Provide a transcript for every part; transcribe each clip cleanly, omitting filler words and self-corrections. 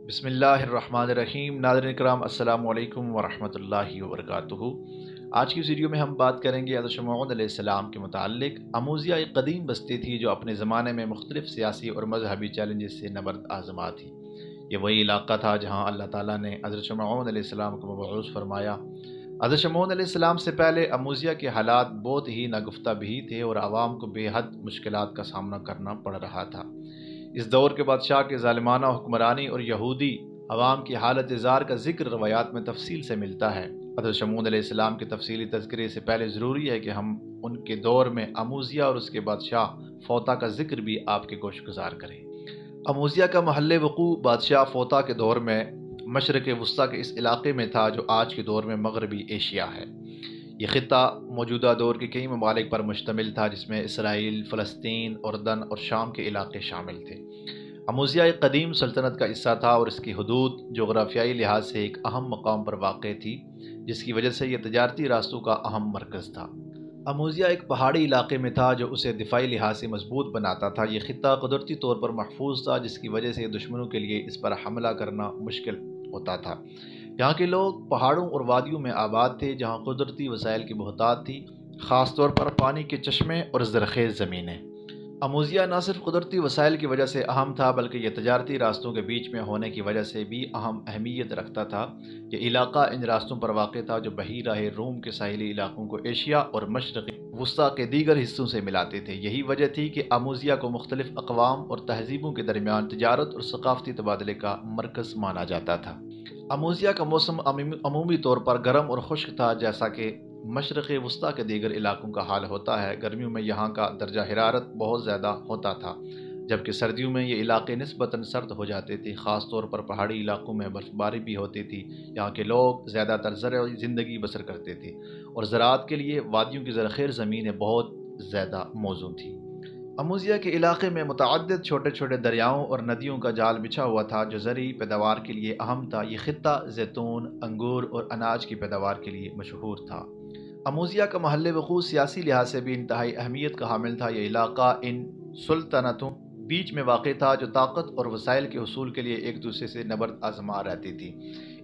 بسم اللہ الرحمن الرحیم۔ ناظرین کرام السلام علیکم ورحمۃ اللہ وبرکاتہ۔ آج کی اس ویڈیو میں ہم بات کریں گے حضرت شمعون علیہ السلام کے متعلق۔ اموزیہ ایک قدیم بستی تھی جو اپنے زمانے میں مختلف سیاسی اور مذہبی چیلنجز سے نبرد آزما تھی۔ یہ وہی علاقہ تھا جہاں اللہ تعالیٰ نے حضرت شمعون علیہ السلام کو مبعوث فرمایا۔ حضرت شمعون علیہ السلام سے پہلے اموزیہ کے حالات بہت ہی ناگفتہ بھی تھے اور عوام کو بے حد مشکلات کا سامنا کرنا پڑ رہا تھا۔ اس دور کے بادشاہ کے ظالمانہ حکمرانی اور یہودی عوام کی حالت زار کا ذکر روایات میں تفصیل سے ملتا ہے۔ حضرت شمعون علیہ السلام کے تفصیلی تذکرے سے پہلے ضروری ہے کہ ہم ان کے دور میں اموزیہ اور اس کے بادشاہ فوطا کا ذکر بھی آپ کے گوش گزار کریں۔ اموزیہ کا محل وقوع بادشاہ فوطا کے دور میں مشرق وسطیٰ کے اس علاقے میں تھا جو آج کے دور میں مغربی ایشیا ہے۔ یہ خطہ موجودہ دور کے کئی ممالک پر مشتمل تھا جس میں اسرائیل، فلسطین، اردن اور شام کے علاقے شامل تھے۔ اموزیہ ایک قدیم سلطنت کا حصہ تھا اور اس کی حدود جغرافیائی لحاظ سے ایک اہم مقام پر واقع تھی جس کی وجہ سے یہ تجارتی راستوں کا اہم مرکز تھا۔ اموزیہ ایک پہاڑی علاقے میں تھا جو اسے دفاعی لحاظ سے مضبوط بناتا تھا۔ یہ خطہ قدرتی طور پر محفوظ تھا جس کی وجہ سے دشمنوں کے لیے اس پر حملہ کرنا مشکل ہوتا تھا۔ یہاں کے لوگ پہاڑوں اور وادیوں میں آباد تھے جہاں قدرتی وسائل کی بہتات تھی، خاص طور پر پانی کے چشمے اور زرخیز زمینیں۔ اموزیہ نہ صرف قدرتی وسائل کی وجہ سے اہم تھا بلکہ یہ تجارتی راستوں کے بیچ میں ہونے کی وجہ سے بھی اہم اہمیت رکھتا تھا۔ یہ علاقہ ان راستوں پر واقع تھا جو بحیرہ روم کے ساحلی علاقوں کو ایشیا اور مشرقی وسطیٰ کے دیگر حصوں سے ملاتے تھے۔ یہی وجہ تھی کہ اموزیہ کو مختلف اقوام اور تہذیبوں کے درمیان تجارت اور ثقافتی تبادلے کا مرکز مانا جاتا تھا۔ اموزیہ کا موسم عمومی طور پر گرم اور خشک تھا جیسا کہ مشرق وسطیٰ کے دیگر علاقوں کا حال ہوتا ہے۔ گرمیوں میں یہاں کا درجہ حرارت بہت زیادہ ہوتا تھا جبکہ سردیوں میں یہ علاقے نسبتاً سرد ہو جاتے تھے، خاص طور پر پہاڑی علاقوں میں برف باری بھی ہوتی تھی۔ یہاں کے لوگ زیادہ تر زرعی زندگی بسر کرتے تھے اور زراعت کے لیے وادیوں کی زرخیز زمینیں بہت زیادہ موزوں تھیں۔ اموزیہ کے علاقے میں متعدد چھوٹے چھوٹے دریاؤں اور ندیوں کا جال بچھا ہوا تھا جو زرعی پیداوار کے لیے اہم تھا۔ یہ خطہ زیتون، انگور اور اناج کی پیداوار کے لیے مشہور تھا۔ اموزیہ کا محل وقوع سیاسی لحاظ سے بھی انتہائی اہمیت کا حامل تھا۔ یہ علاقہ ان سلطنتوں بیچ میں واقع تھا جو طاقت اور وسائل کے حصول کے لیے ایک دوسرے سے نبرد آزما رہتی تھی۔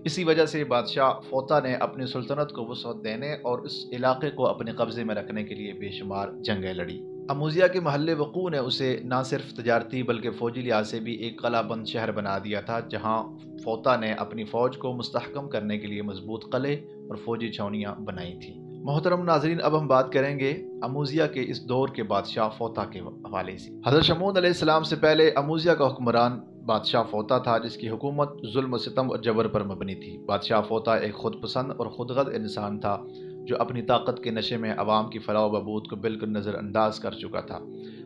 اسی وجہ سے بادشاہ فوطا نے اپنی سلطنت کو وسعت دینے اور اس علاقے کو اپنے قبضے میں رکھنے کے لیے بے شمار جنگیں لڑی۔ اموزیہ کے محل وقوع نے اسے نہ صرف تجارتی بلکہ فوجی لحاظ سے بھی ایک قلعہ بند شہر بنا دیا تھا جہاں فوطا نے اپنی فوج کو مستحکم کرنے کے لیے مضبوط قلعے اور فوجی چھاؤنیاں بنائی تھیں۔ محترم ناظرین، اب ہم بات کریں گے اموزیہ کے اس دور کے بادشاہ فوطا کے حوالے سے۔ حضرت شمعون علیہ السلام سے پہلے اموزیہ کا حکمران بادشاہ فوطا تھا جس کی حکومت ظلم و ستم اور جبر پر مبنی تھی۔ بادشاہ فوطا ایک خود پسند اور خودغرض انسان تھا جو اپنی طاقت کے نشے میں عوام کی فلاح و بہبود کو بالکل نظر انداز کر چکا تھا۔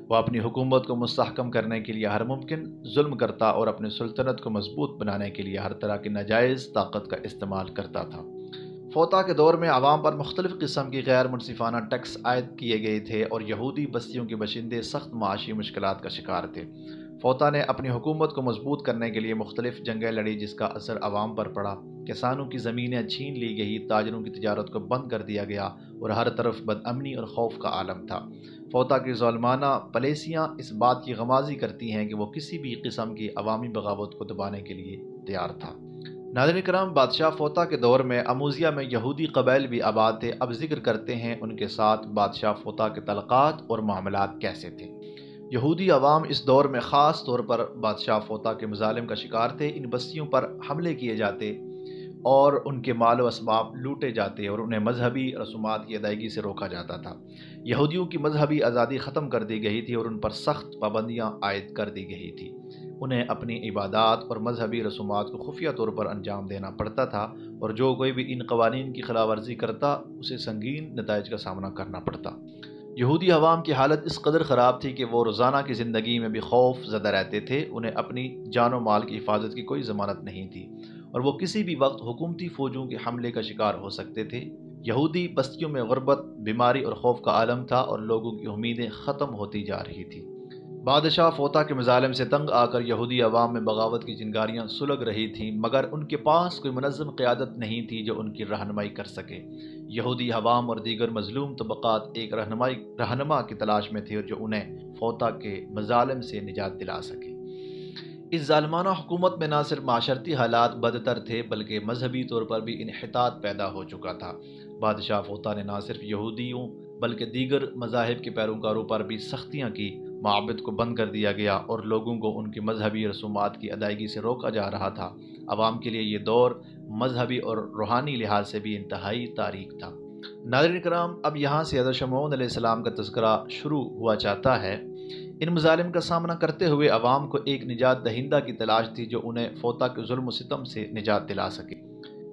وہ اپنی حکومت کو مستحکم کرنے کے لیے ہر ممکن ظلم کرتا اور اپنی سلطنت کو مضبوط بنانے کے لیے ہر طرح کی ناجائز طاقت کا استعمال کرتا تھا۔ فوطا کے دور میں عوام پر مختلف قسم کی غیر منصفانہ ٹیکس عائد کیے گئے تھے اور یہودی بستیوں کے باشندے سخت معاشی مشکلات کا شکار تھے۔ فوطا نے اپنی حکومت کو مضبوط کرنے کے لیے مختلف جنگیں لڑی جس کا اثر عوام پر پڑا۔ کسانوں کی زمینیں چھین لی گئی، تاجروں کی تجارت کو بند کر دیا گیا اور ہر طرف بد امنی اور خوف کا عالم تھا۔ فوطا کی ظالمانہ پالیسیاں اس بات کی غمازی کرتی ہیں کہ وہ کسی بھی قسم کی عوامی بغاوت کو دبانے کے لیے تیار تھا۔ ناظرین کرام، بادشاہ فوطا کے دور میں اموزیہ میں یہودی قبائل بھی آباد تھے۔ اب ذکر کرتے ہیں ان کے ساتھ بادشاہ فوطا کے تعلقات اور معاملات کیسے تھے۔ یہودی عوام اس دور میں خاص طور پر بادشاہ فوطا کے مظالم کا شکار تھے۔ ان بستیوں پر حملے کیے جاتے اور ان کے مال و اسباب لوٹے جاتے اور انہیں مذہبی رسومات کی ادائیگی سے روکا جاتا تھا۔ یہودیوں کی مذہبی آزادی ختم کر دی گئی تھی اور ان پر سخت پابندیاں عائد کر دی گئی تھی۔ انہیں اپنی عبادات اور مذہبی رسومات کو خفیہ طور پر انجام دینا پڑتا تھا اور جو کوئی بھی ان قوانین کی خلاف ورزی کرتا اسے سنگین نتائج کا سامنا کرنا پڑتا۔ یہودی عوام کی حالت اس قدر خراب تھی کہ وہ روزانہ کی زندگی میں بھی خوف زدہ رہتے تھے۔ انہیں اپنی جان و مال کی حفاظت کی کوئی ضمانت نہیں تھی اور وہ کسی بھی وقت حکومتی فوجوں کے حملے کا شکار ہو سکتے تھے۔ یہودی بستیوں میں غربت، بیماری اور خوف کا عالم تھا اور لوگوں کی امیدیں ختم ہوتی جا رہی تھیں۔ بادشاہ فوطا کے مظالم سے تنگ آ کر یہودی عوام میں بغاوت کی چنگاریاں سلگ رہی تھیں مگر ان کے پاس کوئی منظم قیادت نہیں تھی جو ان کی رہنمائی کر سکے۔ یہودی عوام اور دیگر مظلوم طبقات ایک رہنما کی تلاش میں تھے جو انہیں فوطا کے مظالم سے نجات دلا سکے۔ اس ظالمانہ حکومت میں نہ صرف معاشرتی حالات بدتر تھے بلکہ مذہبی طور پر بھی انحطاط پیدا ہو چکا تھا۔ بادشاہ فوطا نے نہ صرف یہودیوں بلکہ دیگر مذاہب کے پیروکاروں پر بھی سختیاں کی، معابد کو بند کر دیا گیا اور لوگوں کو ان کی مذہبی رسومات کی ادائیگی سے روکا جا رہا تھا۔ عوام کے لیے یہ دور مذہبی اور روحانی لحاظ سے بھی انتہائی تاریک تھا۔ ناظرین کرام، اب یہاں سے حضرت شمعون علیہ السلام کا تذکرہ شروع ہوا چاہتا ہے۔ ان مظالم کا سامنا کرتے ہوئے عوام کو ایک نجات دہندہ کی تلاش تھی جو انہیں فوطا کے ظلم و ستم سے نجات دلا سکے۔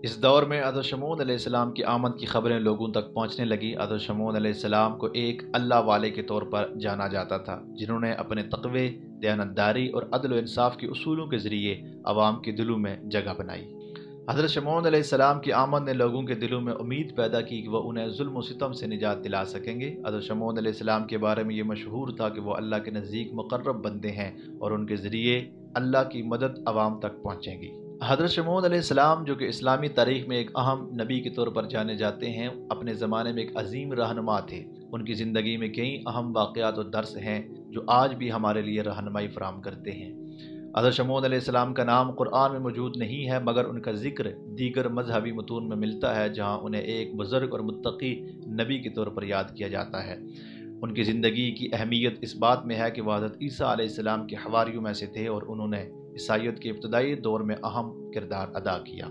اس دور میں حضرت شمعون علیہ السلام کی آمد کی خبریں لوگوں تک پہنچنے لگی۔ حضرت شمعون علیہ السلام کو ایک اللہ والے کے طور پر جانا جاتا تھا، جنہوں نے اپنے تقوی، دیانتداری اور عدل و انصاف کے اصولوں کے ذریعے عوام کے دلوں میں جگہ بنائی۔ حضرت شمعون علیہ السلام کی آمد نے لوگوں کے دلوں میں امید پیدا کی کہ وہ انہیں ظلم و ستم سے نجات دلا سکیں گے۔ حضرت شمعون علیہ السلام کے بارے میں یہ مشہور تھا کہ وہ اللہ کے نزدیک مقرب بندے ہیں اور ان کے ذریعے اللہ کی مدد عوام تک پہنچے گی۔ حضرت شمعون علیہ السلام، جو کہ اسلامی تاریخ میں ایک اہم نبی کے طور پر جانے جاتے ہیں، اپنے زمانے میں ایک عظیم رہنما تھے۔ ان کی زندگی میں کئی اہم واقعات اور درس ہیں جو آج بھی ہمارے لیے رہنمائی فراہم کرتے ہیں۔ حضرت شمعون علیہ السلام کا نام قرآن میں موجود نہیں ہے، مگر ان کا ذکر دیگر مذہبی متون میں ملتا ہے، جہاں انہیں ایک بزرگ اور متقی نبی کے طور پر یاد کیا جاتا ہے۔ ان کی زندگی کی اہمیت اس بات میں ہے کہ وہ حضرت عیسیٰ علیہ السلام کے حواریوں میں سے تھے اور انہوں نے عیسائیت کے ابتدائی دور میں اہم کردار ادا کیا۔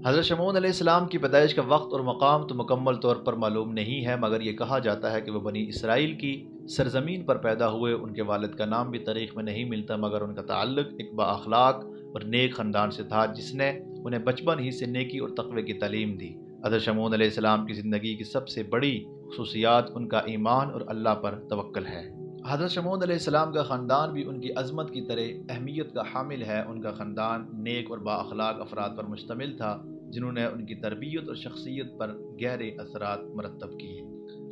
حضرت شمعون علیہ السلام کی پیدائش کا وقت اور مقام تو مکمل طور پر معلوم نہیں ہے، مگر یہ کہا جاتا ہے کہ وہ بنی اسرائیل کی سرزمین پر پیدا ہوئے۔ ان کے والد کا نام بھی تاریخ میں نہیں ملتا، مگر ان کا تعلق ایک بااخلاق اور نیک خاندان سے تھا جس نے انہیں بچپن ہی سے نیکی اور تقوی کی تعلیم دی۔ حضرت شمعون علیہ السلام کی زندگی کی سب سے بڑی خصوصیات ان کا ایمان اور اللہ پر توکل ہے۔ حضرت شمعون علیہ السلام کا خاندان بھی ان کی عظمت کی طرح اہمیت کا حامل ہے۔ ان کا خاندان نیک اور بااخلاق افراد پر مشتمل تھا جنہوں نے ان کی تربیت اور شخصیت پر گہرے اثرات مرتب کیے۔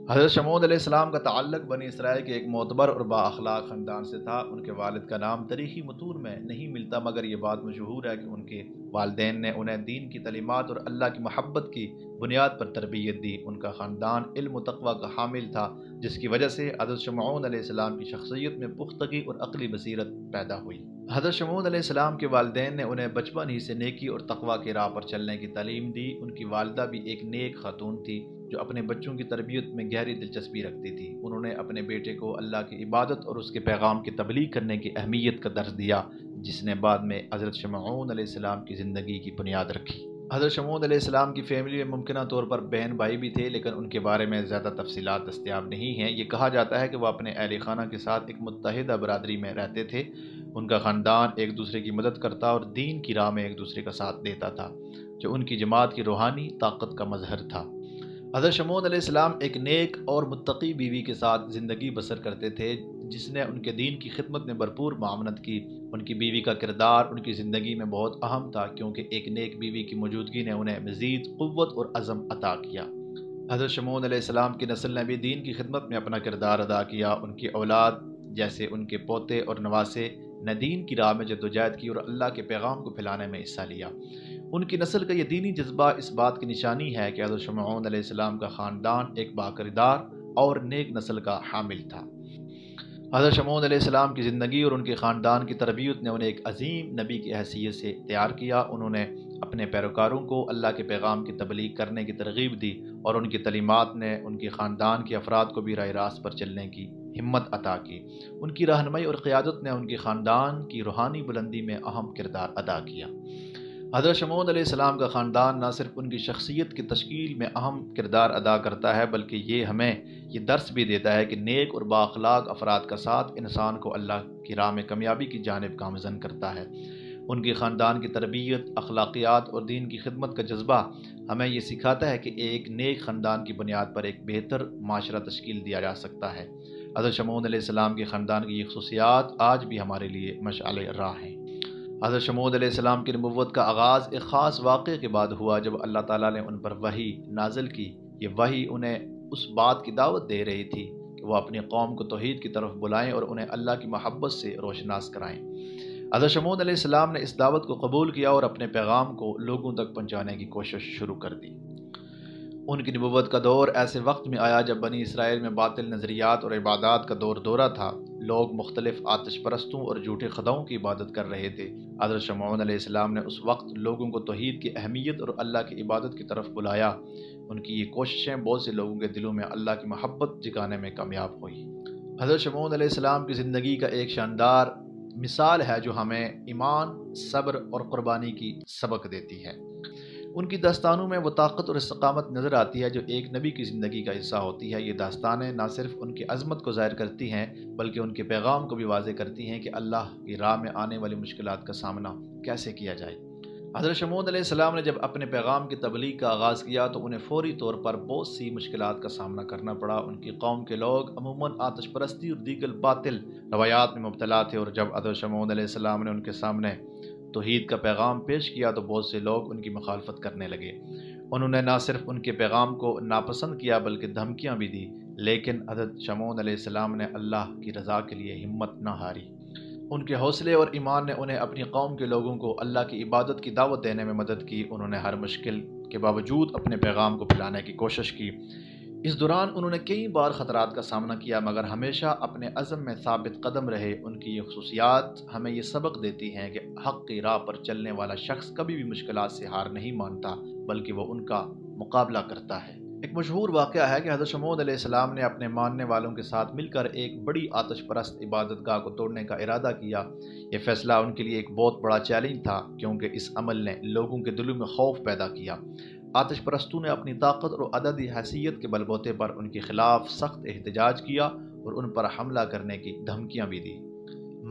حضرت شمعون علیہ السلام کا تعلق بنی اسرائیل کے ایک معتبر اور بااخلاق خاندان سے تھا۔ ان کے والد کا نام تاریخی متون میں نہیں ملتا، مگر یہ بات مشہور ہے کہ ان کے والدین نے انہیں دین کی تعلیمات اور اللہ کی محبت کی بنیاد پر تربیت دی۔ ان کا خاندان علم و تقوی کا حامل تھا، جس کی وجہ سے حضرت شمعون علیہ السلام کی شخصیت میں پختگی اور عقلی بصیرت پیدا ہوئی۔ حضرت شمعون علیہ السلام کے والدین نے انہیں بچپن ہی سے نیکی اور تقوی کی راہ پر چلنے کی تعلیم دی۔ ان کی والدہ بھی ایک نیک خاتون تھی جو اپنے بچوں کی تربیت میں گہری دلچسپی رکھتی تھی۔ انہوں نے اپنے بیٹے کو اللہ کی عبادت اور اس کے پیغام کی تبلیغ کرنے کی اہمیت کا درس دیا، جس نے بعد میں حضرت شمعون علیہ السلام کی زندگی کی بنیاد رکھی۔ حضرت شمعون علیہ السلام کی فیملی میں ممکنہ طور پر بہن بھائی بھی تھے، لیکن ان کے بارے میں زیادہ تفصیلات دستیاب نہیں ہیں۔ یہ کہا جاتا ہے کہ وہ اپنے اہل خانہ کے ساتھ ایک متحدہ برادری میں رہتے تھے۔ ان کا خاندان ایک دوسرے کی مدد کرتا اور دین کی راہ میں ایک دوسرے کا ساتھ دیتا تھا، جو ان کی جماعت کی روحانی طاقت کا مظہر تھا۔ حضرت شمعون علیہ السلام ایک نیک اور متقی بیوی کے ساتھ زندگی بسر کرتے تھے، جس نے ان کے دین کی خدمت میں بھرپور معاونت کی۔ ان کی بیوی کا کردار ان کی زندگی میں بہت اہم تھا، کیونکہ ایک نیک بیوی کی موجودگی نے انہیں مزید قوت اور عزم عطا کیا۔ حضرت شمعون علیہ السلام کی نسل نے بھی دین کی خدمت میں اپنا کردار ادا کیا۔ ان کی اولاد جیسے ان کے پوتے اور نواسے نے دین کی راہ میں جدوجہد کی اور اللہ کے پیغام کو پھیلانے میں حصہ لیا۔ ان کی نسل کا یہ دینی جذبہ اس بات کی نشانی ہے کہ حضرت شمعون علیہ السلام کا خاندان ایک باکردار اور نیک نسل کا حامل تھا۔ حضرت شمعون علیہ السلام کی زندگی اور ان کے خاندان کی تربیت نے انہیں ایک عظیم نبی کی حیثیت سے تیار کیا۔ انہوں نے اپنے پیروکاروں کو اللہ کے پیغام کی تبلیغ کرنے کی ترغیب دی اور ان کی تعلیمات نے ان کے خاندان کے افراد کو بھی راہ راست پر چلنے کی ہمت عطا کی۔ ان کی رہنمائی اور قیادت نے ان کے خاندان کی روحانی بلندی میں اہم کردار ادا کیا۔ حضرت شمعون علیہ السلام کا خاندان نہ صرف ان کی شخصیت کی تشکیل میں اہم کردار ادا کرتا ہے، بلکہ یہ ہمیں یہ درس بھی دیتا ہے کہ نیک اور بااخلاق افراد کا ساتھ انسان کو اللہ کی راہ میں کامیابی کی جانب گامزن کرتا ہے۔ ان کے خاندان کی تربیت، اخلاقیات اور دین کی خدمت کا جذبہ ہمیں یہ سکھاتا ہے کہ ایک نیک خاندان کی بنیاد پر ایک بہتر معاشرہ تشکیل دیا جا سکتا ہے۔ حضرت شمعون علیہ السلام کے خاندان کی یہ خصوصیات آج بھی ہمارے لیے مشعل راہ ہیں۔ حضرت شمعون علیہ السلام کی نبوت کا آغاز ایک خاص واقعے کے بعد ہوا جب اللہ تعالیٰ نے ان پر وحی نازل کی۔ یہ وحی انہیں اس بات کی دعوت دے رہی تھی کہ وہ اپنی قوم کو توحید کی طرف بلائیں اور انہیں اللہ کی محبت سے روشناس کرائیں۔ حضرت شمعون علیہ السلام نے اس دعوت کو قبول کیا اور اپنے پیغام کو لوگوں تک پہنچانے کی کوشش شروع کر دی۔ ان کی نبوت کا دور ایسے وقت میں آیا جب بنی اسرائیل میں باطل نظریات اور عبادات کا دور دورہ تھا۔ لوگ مختلف آتش پرستوں اور جھوٹے خداؤں کی عبادت کر رہے تھے۔ حضرت شمعون علیہ السلام نے اس وقت لوگوں کو توحید کی اہمیت اور اللہ کی عبادت کی طرف بلایا۔ ان کی یہ کوششیں بہت سے لوگوں کے دلوں میں اللہ کی محبت جگانے میں کامیاب ہوئی۔ حضرت شمعون علیہ السلام کی زندگی کا ایک شاندار مثال ہے جو ہمیں ایمان، صبر اور قربانی کی سبق دیتی ہے۔ ان کی داستانوں میں وہ طاقت اور استقامت نظر آتی ہے جو ایک نبی کی زندگی کا حصہ ہوتی ہے۔ یہ داستانیں نہ صرف ان کی عظمت کو ظاہر کرتی ہیں بلکہ ان کے پیغام کو بھی واضح کرتی ہیں کہ اللہ کی راہ میں آنے والی مشکلات کا سامنا کیسے کیا جائے۔ حضرت شمعون علیہ السلام نے جب اپنے پیغام کی تبلیغ کا آغاز کیا تو انہیں فوری طور پر بہت سی مشکلات کا سامنا کرنا پڑا۔ ان کی قوم کے لوگ عموماً آتش پرستی اور دیگر باطل روایات میں مبتلا تھے، اور جب حضرت شمعون علیہ السلام نے ان کے سامنے توحید کا پیغام پیش کیا تو بہت سے لوگ ان کی مخالفت کرنے لگے۔ انہوں نے نہ صرف ان کے پیغام کو ناپسند کیا بلکہ دھمکیاں بھی دی، لیکن حضرت شمعون علیہ السلام نے اللہ کی رضا کے لیے ہمت نہ ہاری۔ ان کے حوصلے اور ایمان نے انہیں اپنی قوم کے لوگوں کو اللہ کی عبادت کی دعوت دینے میں مدد کی۔ انہوں نے ہر مشکل کے باوجود اپنے پیغام کو پھیلانے کی کوشش کی۔ اس دوران انہوں نے کئی بار خطرات کا سامنا کیا مگر ہمیشہ اپنے عزم میں ثابت قدم رہے۔ ان کی یہ خصوصیات ہمیں یہ سبق دیتی ہیں کہ حق کی راہ پر چلنے والا شخص کبھی بھی مشکلات سے ہار نہیں مانتا بلکہ وہ ان کا مقابلہ کرتا ہے۔ ایک مشہور واقعہ ہے کہ حضرت شمعون علیہ السلام نے اپنے ماننے والوں کے ساتھ مل کر ایک بڑی آتش پرست عبادت گاہ کو توڑنے کا ارادہ کیا۔ یہ فیصلہ ان کے لیے ایک بہت بڑا چیلنج تھا کیونکہ اس عمل نے لوگوں کے دلوں میں خوف پیدا کیا۔ آتش پرستوں نے اپنی طاقت اور عددی حیثیت کے بل بوتے پر ان کے خلاف سخت احتجاج کیا اور ان پر حملہ کرنے کی دھمکیاں بھی دی،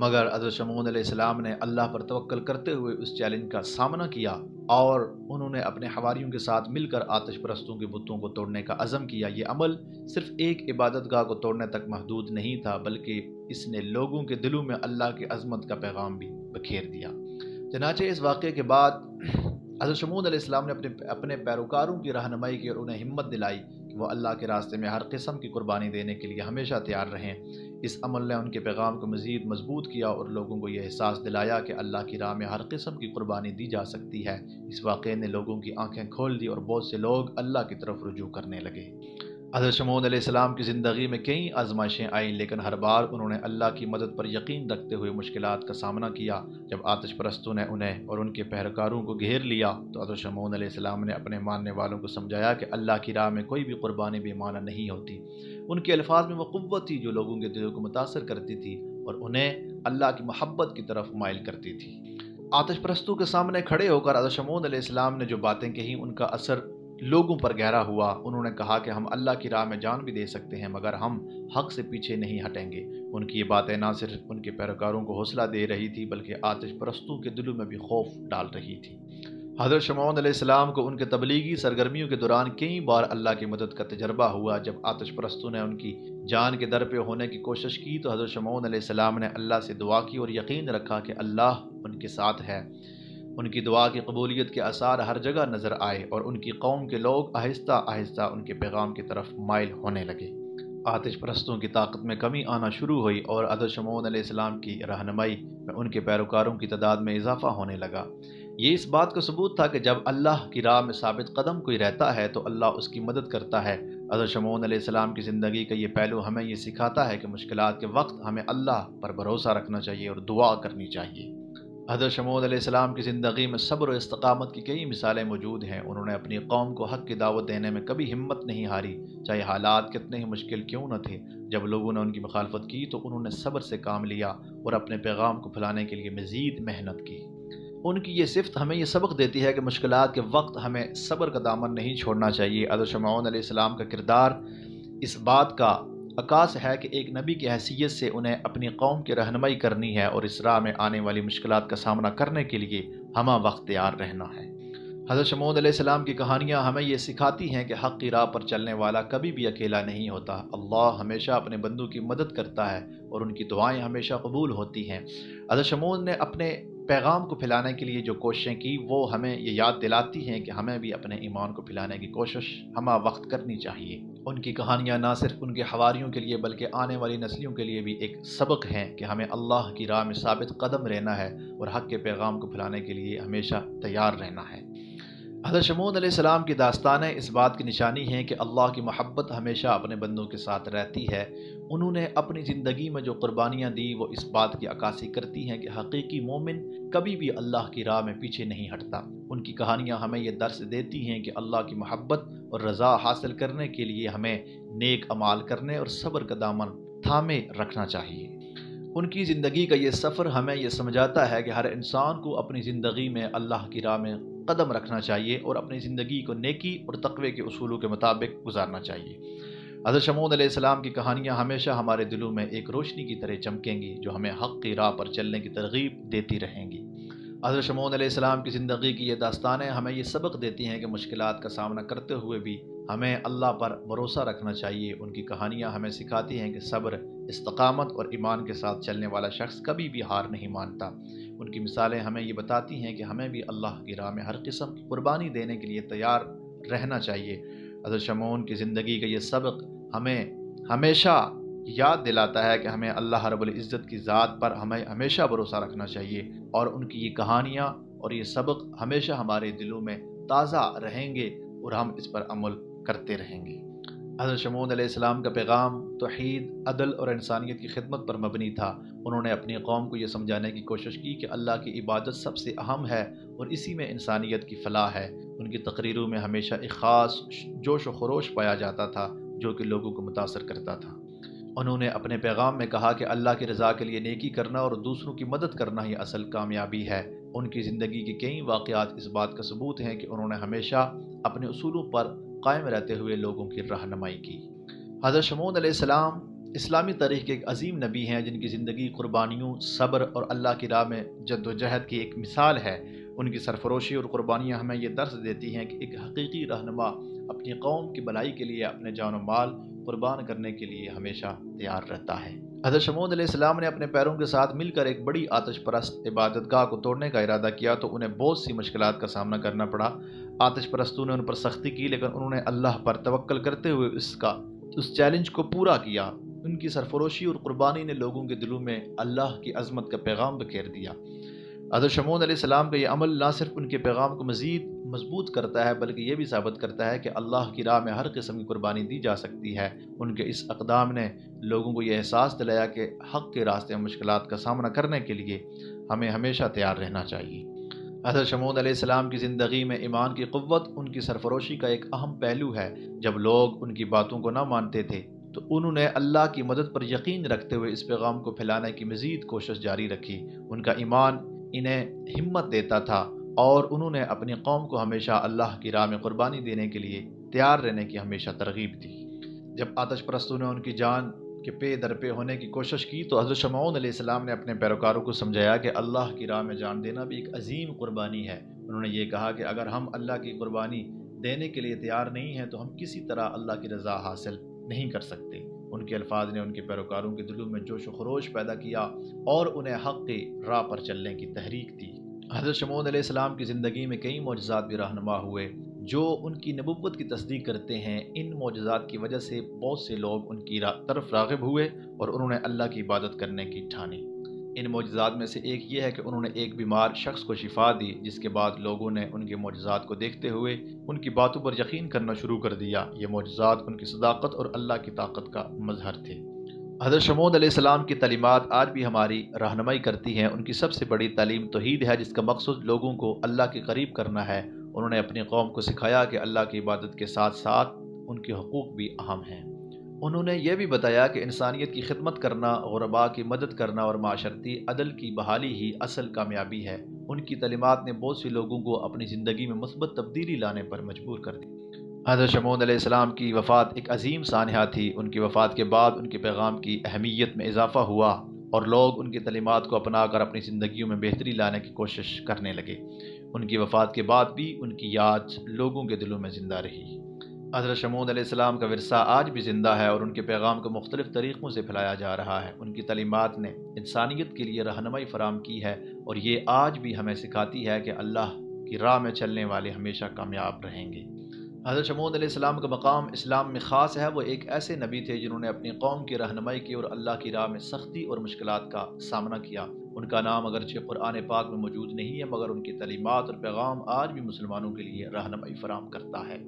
مگر حضرت شمعون علیہ السلام نے اللہ پر توکل کرتے ہوئے اس چیلنج کا سامنا کیا اور انہوں نے اپنے حواریوں کے ساتھ مل کر آتش پرستوں کے بتوں کو توڑنے کا عزم کیا۔ یہ عمل صرف ایک عبادت گاہ کو توڑنے تک محدود نہیں تھا بلکہ اس نے لوگوں کے دلوں میں اللہ کی عظمت کا پیغام بھی بکھیر دیا۔ چنانچہ اس واقعے کے بعد حضرت شمعون علیہ السلام نے اپنے پیروکاروں کی رہنمائی کی اور انہیں ہمت دلائی کہ وہ اللہ کے راستے میں ہر قسم کی قربانی دینے کے لیے ہمیشہ تیار رہیں۔ اس عمل نے ان کے پیغام کو مزید مضبوط کیا اور لوگوں کو یہ احساس دلایا کہ اللہ کی راہ میں ہر قسم کی قربانی دی جا سکتی ہے۔ اس واقعے نے لوگوں کی آنکھیں کھول دی اور بہت سے لوگ اللہ کی طرف رجوع کرنے لگے۔ حضرت شمعون علیہ السلام کی زندگی میں کئی آزمائشیں آئیں لیکن ہر بار انہوں نے اللہ کی مدد پر یقین رکھتے ہوئے مشکلات کا سامنا کیا۔ جب آتش پرستوں نے انہیں اور ان کے پیروکاروں کو گھیر لیا تو حضرت شمعون علیہ السلام نے اپنے ماننے والوں کو سمجھایا کہ اللہ کی راہ میں کوئی بھی قربانی بے معنی نہیں ہوتی۔ ان کے الفاظ میں وہ قوت تھی جو لوگوں کے دلوں کو متاثر کرتی تھی اور انہیں اللہ کی محبت کی طرف مائل کرتی تھی۔ آتش پرستوں کے سامنے کھڑے ہو کر حضرت شمعون علیہ السلام نے جو باتیں کہیں ان کا اثر لوگوں پر گہرا ہوا۔ انہوں نے کہا کہ ہم اللہ کی راہ میں جان بھی دے سکتے ہیں مگر ہم حق سے پیچھے نہیں ہٹیں گے۔ ان کی یہ باتیں نہ صرف ان کے پیروکاروں کو حوصلہ دے رہی تھی بلکہ آتش پرستوں کے دلوں میں بھی خوف ڈال رہی تھی۔ حضرت شمعون علیہ السلام کو ان کے تبلیغی سرگرمیوں کے دوران کئی بار اللہ کی مدد کا تجربہ ہوا۔ جب آتش پرستوں نے ان کی جان کے در پہ ہونے کی کوشش کی تو حضرت شمعون علیہ السلام نے اللہ سے دعا کی اور یقین رکھا کہ اللہ ان کے ساتھ ہے۔ ان کی دعا کی قبولیت کے آثار ہر جگہ نظر آئے اور ان کی قوم کے لوگ آہستہ آہستہ ان کے پیغام کی طرف مائل ہونے لگے۔ آتش پرستوں کی طاقت میں کمی آنا شروع ہوئی اور حضرت شمعون علیہ السلام کی رہنمائی میں ان کے پیروکاروں کی تعداد میں اضافہ ہونے لگا۔ یہ اس بات کا ثبوت تھا کہ جب اللہ کی راہ میں ثابت قدم کوئی رہتا ہے تو اللہ اس کی مدد کرتا ہے۔ حضرت شمعون علیہ السلام کی زندگی کا یہ پہلو ہمیں یہ سکھاتا ہے کہ مشکلات کے وقت ہمیں اللہ پر بھروسہ رکھنا چاہیے اور دعا کرنی چاہیے۔ حضرت شمعون علیہ السلام کی زندگی میں صبر و استقامت کی کئی مثالیں موجود ہیں۔ انہوں نے اپنی قوم کو حق کی دعوت دینے میں کبھی ہمت نہیں ہاری، چاہے حالات کتنے ہی مشکل کیوں نہ تھے۔ جب لوگوں نے ان کی مخالفت کی تو انہوں نے صبر سے کام لیا اور اپنے پیغام کو پھیلانے کے لیے مزید محنت کی۔ ان کی یہ صفت ہمیں یہ سبق دیتی ہے کہ مشکلات کے وقت ہمیں صبر کا دامن نہیں چھوڑنا چاہیے۔ حضرت شمعون علیہ السلام کا کردار اس بات کا عکاس ہے کہ ایک نبی کی حیثیت سے انہیں اپنی قوم کی رہنمائی کرنی ہے اور اس راہ میں آنے والی مشکلات کا سامنا کرنے کے لیے ہمہ وقت تیار رہنا ہے۔ حضرت شمعون علیہ السلام کی کہانیاں ہمیں یہ سکھاتی ہیں کہ حق کی راہ پر چلنے والا کبھی بھی اکیلا نہیں ہوتا۔ اللہ ہمیشہ اپنے بندوں کی مدد کرتا ہے اور ان کی دعائیں ہمیشہ قبول ہوتی ہیں۔ حضرت شمعون نے اپنے پیغام کو پھیلانے کے لیے جو کوششیں کی وہ ہمیں یہ یاد دلاتی ہیں کہ ہمیں بھی اپنے ایمان کو پھیلانے کی کوشش ہمہ وقت کرنی چاہیے۔ ان کی کہانیاں نہ صرف ان کے حواریوں کے لیے بلکہ آنے والی نسلوں کے لیے بھی ایک سبق ہیں کہ ہمیں اللہ کی راہ میں ثابت قدم رہنا ہے اور حق کے پیغام کو پھیلانے کے لیے ہمیشہ تیار رہنا ہے۔ حضرت شمعون علیہ السلام کی داستانیں اس بات کی نشانی ہیں کہ اللہ کی محبت ہمیشہ اپنے بندوں کے ساتھ رہتی ہے۔ انہوں نے اپنی زندگی میں جو قربانیاں دی وہ اس بات کی عکاسی کرتی ہیں کہ حقیقی مومن کبھی بھی اللہ کی راہ میں پیچھے نہیں ہٹتا۔ ان کی کہانیاں ہمیں یہ درس دیتی ہیں کہ اللہ کی محبت اور رضا حاصل کرنے کے لیے ہمیں نیک اعمال کرنے اور صبر کا دامن تھامے رکھنا چاہیے۔ ان کی زندگی کا یہ سفر ہمیں یہ سمجھاتا ہے کہ ہر انسان کو اپنی زندگی میں اللہ کی راہ میں قدم رکھنا چاہیے اور اپنی زندگی کو نیکی اور تقوی کے اصولوں کے مطابق گزارنا چاہیے۔ حضرت شمعون علیہ السلام کی کہانیاں ہمیشہ ہمارے دلوں میں ایک روشنی کی طرح چمکیں گی جو ہمیں حق کی راہ پر چلنے کی ترغیب دیتی رہیں گی۔ حضرت شمعون علیہ السلام کی زندگی کی یہ داستانیں ہمیں یہ سبق دیتی ہیں کہ مشکلات کا سامنا کرتے ہوئے بھی ہمیں اللہ پر بھروسہ رکھنا چاہیے۔ ان کی کہانیاں ہمیں سکھاتی ہیں کہ صبر، استقامت اور ایمان کے ساتھ چلنے والا شخص کبھی بھی ہار نہیں مانتا۔ ان کی مثالیں ہمیں یہ بتاتی ہیں کہ ہمیں بھی اللہ کی راہ میں ہر قسم کی قربانی دینے کے لیے تیار رہنا چاہیے۔ حضرت شمعون کی زندگی کا یہ سبق ہمیں ہمیشہ یاد دلاتا ہے کہ ہمیں اللہ رب العزت کی ذات پر ہمیں ہمیشہ بھروسہ رکھنا چاہیے، اور ان کی یہ کہانیاں اور یہ سبق ہمیشہ ہمارے دلوں میں تازہ رہیں گے اور ہم اس پر عمل کرتے رہیں گے۔ حضرت شمعون علیہ السلام کا پیغام توحید، عدل اور انسانیت کی خدمت پر مبنی تھا۔ انہوں نے اپنی قوم کو یہ سمجھانے کی کوشش کی کہ اللہ کی عبادت سب سے اہم ہے اور اسی میں انسانیت کی فلاح ہے۔ ان کی تقریروں میں ہمیشہ ایک خاص جوش و خروش پایا جاتا تھا جو کہ لوگوں کو متاثر کرتا تھا۔ انہوں نے اپنے پیغام میں کہا کہ اللہ کی رضا کے لیے نیکی کرنا اور دوسروں کی مدد کرنا ہی اصل کامیابی ہے۔ ان کی زندگی کے کئی واقعات اس بات کا ثبوت ہیں کہ انہوں نے ہمیشہ اپنے اصولوں پر قائم رہتے ہوئے لوگوں کی رہنمائی کی۔ حضرت شمعون علیہ السلام اسلامی تاریخ کے ایک عظیم نبی ہیں جن کی زندگی قربانیوں، صبر اور اللہ کی راہ میں جد و جہد کی ایک مثال ہے۔ ان کی سرفروشی اور قربانیاں ہمیں یہ درس دیتی ہیں کہ ایک حقیقی رہنما اپنی قوم کی بھلائی کے لیے اپنے جان و مال قربان کرنے کے لیے ہمیشہ تیار رہتا ہے۔ حضرت شمعون علیہ السلام نے اپنے پیروں کے ساتھ مل کر ایک بڑی آتش پرست عبادت گاہ کو توڑنے کا ارادہ کیا تو انہیں بہت سی مشکلات کا سامنا کرنا پڑا۔ آتش پرستوں نے ان پر سختی کی لیکن انہوں نے اللہ پر توکل کرتے ہوئے اس چیلنج کو پورا کیا۔ ان کی سرفروشی اور قربانی نے لوگوں کے دلوں میں اللہ کی عظمت کا پیغام بکھیر دیا۔ حضرت شمعون علیہ السلام کا یہ عمل نہ صرف ان کے پیغام کو مزید مضبوط کرتا ہے بلکہ یہ بھی ثابت کرتا ہے کہ اللہ کی راہ میں ہر قسم کی قربانی دی جا سکتی ہے۔ ان کے اس اقدام نے لوگوں کو یہ احساس دلایا کہ حق کے راستے میں مشکلات کا سامنا کرنے کے لیے ہمیں ہمیشہ تیار رہنا چاہیے۔ حضرت شمعون علیہ السلام کی زندگی میں ایمان کی قوت ان کی سرفروشی کا ایک اہم پہلو ہے۔ جب لوگ ان کی باتوں کو نہ مانتے تھے تو انہوں نے اللہ کی مدد پر یقین رکھتے ہوئے اس پیغام کو پھیلانے کی مزید کوشش جاری رکھی۔ ان کا ایمان انہیں ہمت دیتا تھا اور انہوں نے اپنی قوم کو ہمیشہ اللہ کی راہ میں قربانی دینے کے لیے تیار رہنے کی ہمیشہ ترغیب دی۔ جب آتش پرستوں نے ان کی جان کے پے در پے ہونے کی کوشش کی تو حضرت شمعون علیہ السلام نے اپنے پیروکاروں کو سمجھایا کہ اللہ کی راہ میں جان دینا بھی ایک عظیم قربانی ہے۔ انہوں نے یہ کہا کہ اگر ہم اللہ کی قربانی دینے کے لیے تیار نہیں ہیں تو ہم کسی طرح اللہ کی رضا حاصل نہیں کر سکتے۔ ان کے الفاظ نے ان کے پیروکاروں کے دلوں میں جوش و خروش پیدا کیا اور انہیں حق کی راہ پر چلنے کی تحریک دی۔ حضرت شمعون علیہ السلام کی زندگی میں کئی معجزات بھی رہنما ہوئے جو ان کی نبوت کی تصدیق کرتے ہیں۔ ان معجزات کی وجہ سے بہت سے لوگ ان کی طرف راغب ہوئے اور انہوں نے اللہ کی عبادت کرنے کی ٹھانی۔ ان معجزات میں سے ایک یہ ہے کہ انہوں نے ایک بیمار شخص کو شفا دی، جس کے بعد لوگوں نے ان کے معجزات کو دیکھتے ہوئے ان کی باتوں پر یقین کرنا شروع کر دیا۔ یہ معجزات ان کی صداقت اور اللہ کی طاقت کا مظہر تھے۔ حضرت شمعون علیہ السلام کی تعلیمات آج بھی ہماری رہنمائی کرتی ہیں۔ ان کی سب سے بڑی تعلیم توحید ہے جس کا مقصد لوگوں کو اللہ کے قریب کرنا ہے۔ انہوں نے اپنی قوم کو سکھایا کہ اللہ کی عبادت کے ساتھ ساتھ ان کے حقوق بھی اہم ہیں۔ انہوں نے یہ بھی بتایا کہ انسانیت کی خدمت کرنا، غرباء کی مدد کرنا اور معاشرتی عدل کی بحالی ہی اصل کامیابی ہے۔ ان کی تعلیمات نے بہت سے لوگوں کو اپنی زندگی میں مثبت تبدیلی لانے پر مجبور کر دیا۔ حضرت شمعون علیہ السلام کی وفات ایک عظیم سانحہ تھی۔ ان کی وفات کے بعد ان کے پیغام کی اہمیت میں اضافہ ہوا اور لوگ ان کی تعلیمات کو اپنا کر اپنی زندگیوں میں بہتری لانے کی کوشش کرنے لگے۔ ان کی وفات کے بعد بھی ان کی یاد لوگوں کے دلوں میں زندہ رہی۔ حضرت شمعون علیہ السلام کا ورثہ آج بھی زندہ ہے اور ان کے پیغام کو مختلف طریقوں سے پھیلایا جا رہا ہے۔ ان کی تعلیمات نے انسانیت کے لیے رہنمائی فراہم کی ہے اور یہ آج بھی ہمیں سکھاتی ہے کہ اللہ کی راہ میں چلنے والے ہمیشہ کامیاب رہیں گے۔ حضرت شمعون علیہ السلام کا مقام اسلام میں خاص ہے۔ وہ ایک ایسے نبی تھے جنہوں نے اپنی قوم کی رہنمائی کی اور اللہ کی راہ میں سختی اور مشکلات کا سامنا کیا۔ ان کا نام اگرچہ قرآن پاک میں موجود نہیں ہے، مگر ان کی تعلیمات اور پیغام آج بھی مسلمانوں کے لیے رہنمائی فراہم کرتا ہے۔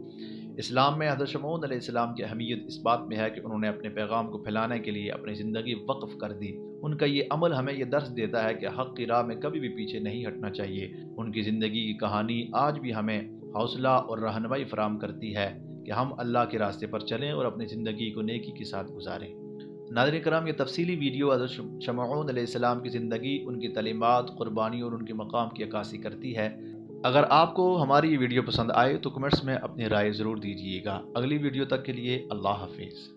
اسلام میں حضرت شمعون علیہ السلام کی اہمیت اس بات میں ہے کہ انہوں نے اپنے پیغام کو پھیلانے کے لیے اپنی زندگی وقف کر دی۔ ان کا یہ عمل ہمیں یہ درس دیتا ہے کہ حق کی راہ میں کبھی بھی پیچھے نہیں ہٹنا چاہیے۔ ان کی زندگی کی کہانی آج بھی ہمیں حوصلہ اور رہنمائی فراہم کرتی ہے کہ ہم اللہ کے راستے پر چلیں اور اپنی زندگی کو نیکی کے ساتھ گزاریں۔ ناظرین کرام، یہ تفصیلی ویڈیو حضرت شمعون علیہ السلام کی زندگی، ان کی تعلیمات، قربانی اور ان کے مقام کی عکاسی کرتی ہے۔ اگر آپ کو ہماری یہ ویڈیو پسند آئے تو کمنٹس میں اپنی رائے ضرور دیجیے گا۔ اگلی ویڈیو تک کے لیے اللہ حافظ۔